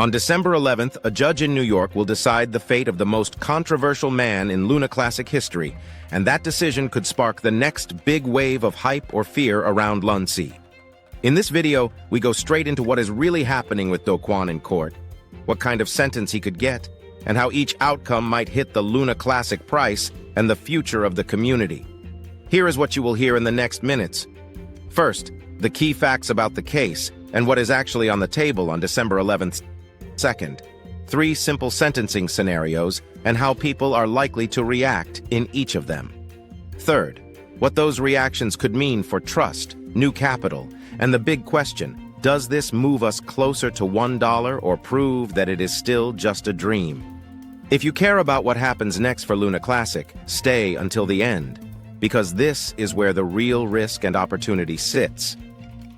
On December 11th, a judge in New York will decide the fate of the most controversial man in LUNC Classic history, and that decision could spark the next big wave of hype or fear around LUNC. In this video, we go straight into what is really happening with Do Kwon in court, what kind of sentence he could get, and how each outcome might hit the LUNC Classic price and the future of the community. Here is what you will hear in the next minutes. First, the key facts about the case and what is actually on the table on December 11th. Second, 3 simple sentencing scenarios and how people are likely to react in each of them. Third, what those reactions could mean for trust, new capital, and the big question, does this move us closer to $1 or prove that it is still just a dream? If you care about what happens next for LUNC Classic, stay until the end, because this is where the real risk and opportunity sits.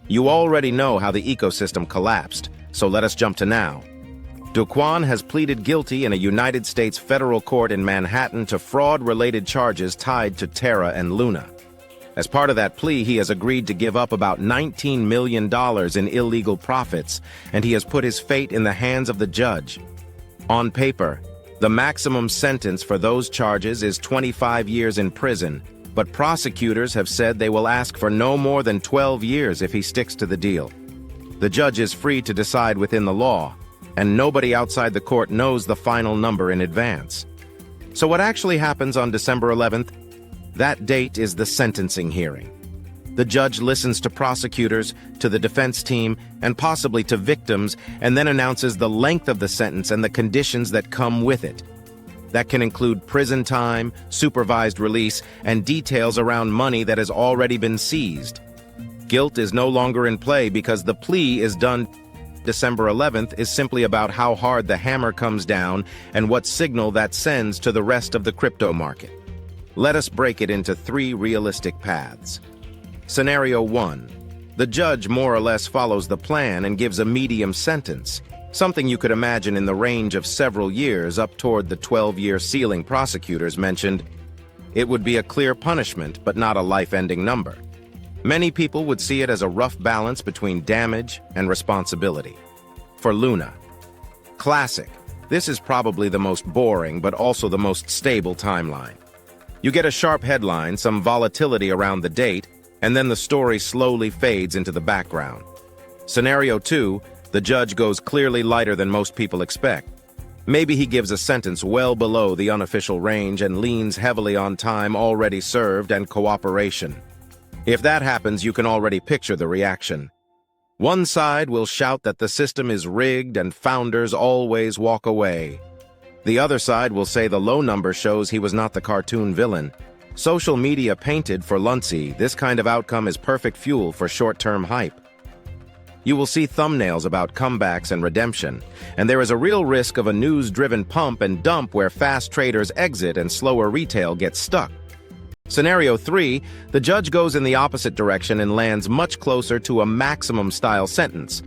You already know how the ecosystem collapsed, so let us jump to now. Do Kwon has pleaded guilty in a United States federal court in Manhattan to fraud-related charges tied to Terra and Luna. As part of that plea, he has agreed to give up about $19 million in illegal profits, and he has put his fate in the hands of the judge. On paper, the maximum sentence for those charges is 25 years in prison, but prosecutors have said they will ask for no more than 12 years if he sticks to the deal. The judge is free to decide within the law, and nobody outside the court knows the final number in advance. So what actually happens on December 11th? That date is the sentencing hearing. The judge listens to prosecutors, to the defense team, and possibly to victims, and then announces the length of the sentence and the conditions that come with it. That can include prison time, supervised release, and details around money that has already been seized. Guilt is no longer in play because the plea is done. December 11th is simply about how hard the hammer comes down and what signal that sends to the rest of the crypto market. Let us break it into 3 realistic paths. Scenario 1. The judge more or less follows the plan and gives a medium sentence, something you could imagine in the range of several years up toward the 12-year ceiling prosecutors mentioned. It would be a clear punishment, but not a life-ending number. Many people would see it as a rough balance between damage and responsibility. For LUNC Classic, this is probably the most boring but also the most stable timeline. You get a sharp headline, some volatility around the date, and then the story slowly fades into the background. Scenario 2, the judge goes clearly lighter than most people expect. Maybe he gives a sentence well below the unofficial range and leans heavily on time already served and cooperation. If that happens, you can already picture the reaction. One side will shout that the system is rigged and founders always walk away. The other side will say the low number shows he was not the cartoon villain. Social media painted for LUNC, this kind of outcome is perfect fuel for short-term hype. You will see thumbnails about comebacks and redemption, and there is a real risk of a news-driven pump and dump where fast traders exit and slower retail gets stuck. Scenario 3, the judge goes in the opposite direction and lands much closer to a maximum-style sentence.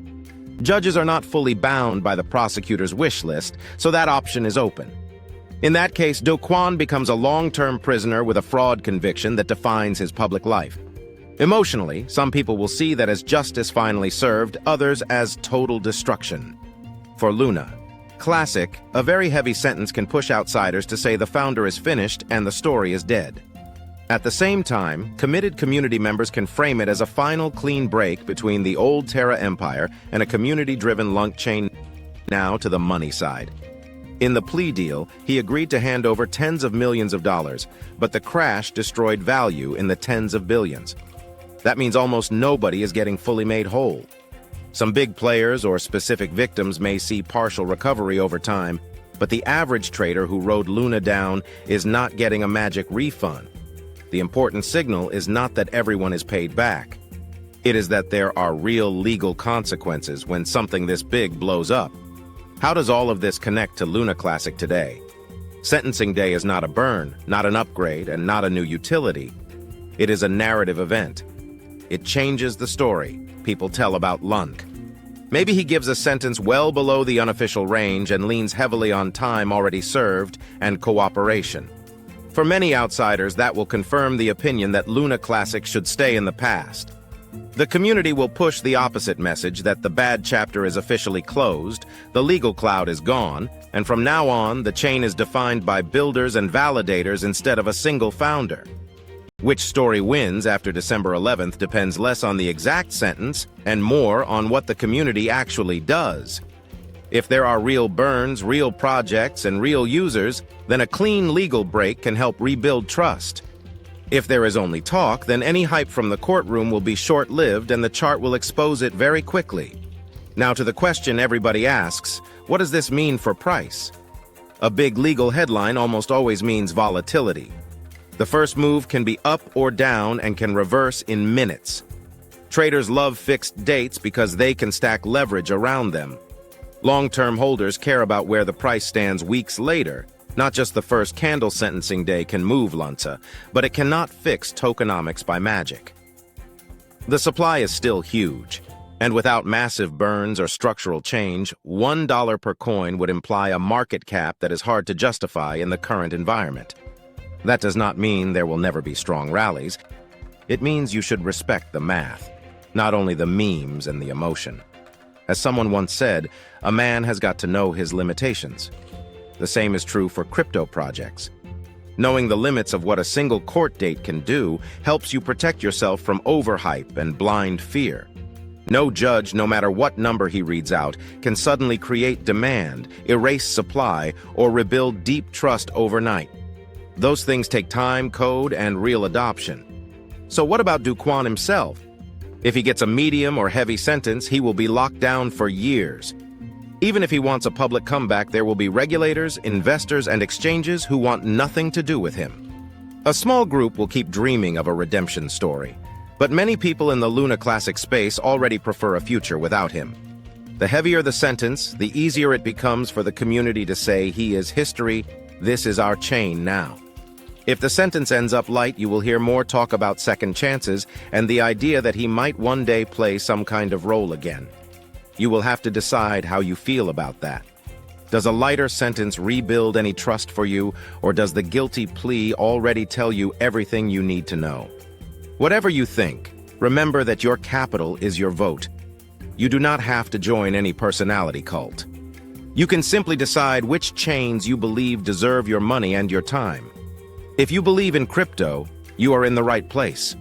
Judges are not fully bound by the prosecutor's wish list, so that option is open. In that case, Do Kwon becomes a long-term prisoner with a fraud conviction that defines his public life. Emotionally, some people will see that as justice finally served, others as total destruction. For LUNC Classic, a very heavy sentence can push outsiders to say the founder is finished and the story is dead. At the same time, committed community members can frame it as a final clean break between the old Terra empire and a community-driven LUNC chain now to the money side. In the plea deal, he agreed to hand over tens of millions of dollars, but the crash destroyed value in the tens of billions. That means almost nobody is getting fully made whole. Some big players or specific victims may see partial recovery over time, but the average trader who rode LUNC down is not getting a magic refund. The important signal is not that everyone is paid back. It is that there are real legal consequences when something this big blows up. How does all of this connect to LUNC Classic today? Sentencing day is not a burn, not an upgrade, and not a new utility. It is a narrative event. It changes the story people tell about LUNC. Maybe he gives a sentence well below the unofficial range and leans heavily on time already served and cooperation. For many outsiders, that will confirm the opinion that LUNC Classic should stay in the past. The community will push the opposite message that the bad chapter is officially closed, the legal cloud is gone, and from now on, the chain is defined by builders and validators instead of a single founder. Which story wins after December 11th depends less on the exact sentence and more on what the community actually does. If there are real burns, real projects, and real users, then a clean legal break can help rebuild trust. If there is only talk, then any hype from the courtroom will be short-lived and the chart will expose it very quickly. Now to the question everybody asks, what does this mean for price? A big legal headline almost always means volatility. The first move can be up or down and can reverse in minutes. Traders love fixed dates because they can stack leverage around them. Long-term holders care about where the price stands weeks later. Not just the first candle sentencing day can move LUNC, but it cannot fix tokenomics by magic. The supply is still huge, and without massive burns or structural change, $1 per coin would imply a market cap that is hard to justify in the current environment. That does not mean there will never be strong rallies. It means you should respect the math, not only the memes and the emotion. As someone once said, a man has got to know his limitations. The same is true for crypto projects. Knowing the limits of what a single court date can do helps you protect yourself from overhype and blind fear. No judge, no matter what number he reads out, can suddenly create demand, erase supply, or rebuild deep trust overnight. Those things take time, code, and real adoption. So what about Do Kwon himself? If he gets a medium or heavy sentence, he will be locked down for years. Even if he wants a public comeback, there will be regulators, investors, and exchanges who want nothing to do with him. A small group will keep dreaming of a redemption story, but many people in the LUNC Classic space already prefer a future without him. The heavier the sentence, the easier it becomes for the community to say he is history, this is our chain now. If the sentence ends up light, you will hear more talk about second chances and the idea that he might one day play some kind of role again. You will have to decide how you feel about that. Does a lighter sentence rebuild any trust for you, or does the guilty plea already tell you everything you need to know? Whatever you think, remember that your capital is your vote. You do not have to join any personality cult. You can simply decide which chains you believe deserve your money and your time. If you believe in crypto, you are in the right place.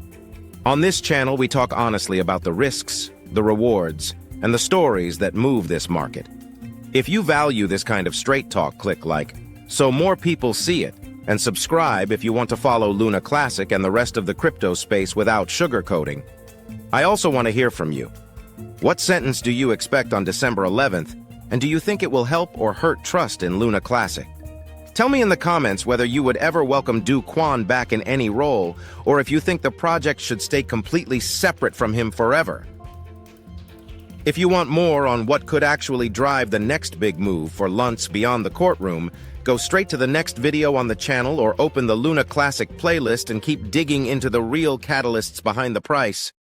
On this channel, we talk honestly about the risks, the rewards, and the stories that move this market. If you value this kind of straight talk, click like, so more people see it, and subscribe if you want to follow LUNC Classic and the rest of the crypto space without sugarcoating. I also want to hear from you. What sentence do you expect on December 11th, and do you think it will help or hurt trust in LUNC Classic? Tell me in the comments whether you would ever welcome Do Kwon back in any role, or if you think the project should stay completely separate from him forever. If you want more on what could actually drive the next big move for LUNC beyond the courtroom, go straight to the next video on the channel or open the LUNC Classic playlist and keep digging into the real catalysts behind the price.